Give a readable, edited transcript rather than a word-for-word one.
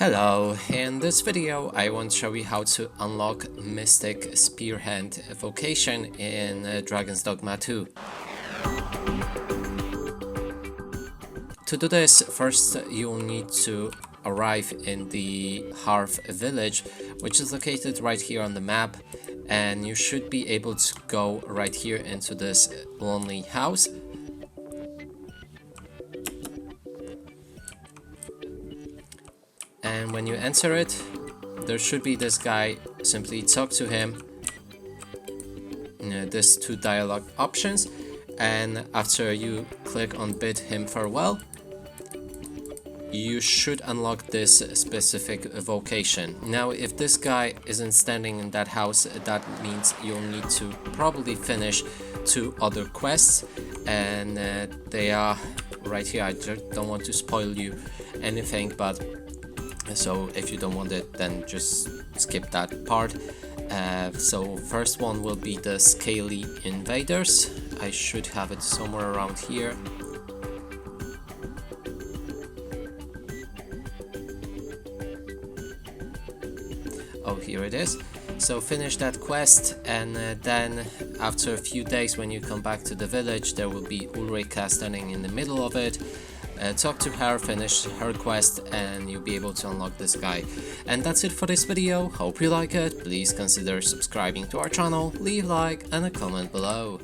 Hello, in this video I want to show you how to unlock Mystic Spearhand Vocation in Dragon's Dogma 2. To do this, first you'll need to arrive in the Hearth village, which is located right here on the map, and you should be able to go right here into this lonely house. And when you enter it, there should be this guy. Simply talk to him. There's two dialogue options, and after you click on bid him farewell, you should unlock this specific vocation. Now, if this guy isn't standing in that house, that means you'll need to probably finish two other quests, and they are right here. I just don't want to spoil you anything, but so if you don't want it, then just skip that part. So first one will be the Scaly Invaders. I should have it somewhere around here. Oh, here it is. So finish that quest, and then after a few days when you come back to the village, there will be Ulrika standing in the middle of it. Talk to her, finish her quest, and you'll be able to unlock this guy. And that's it for this video. Hope you like it. Please consider subscribing to our channel, leave a like and a comment below.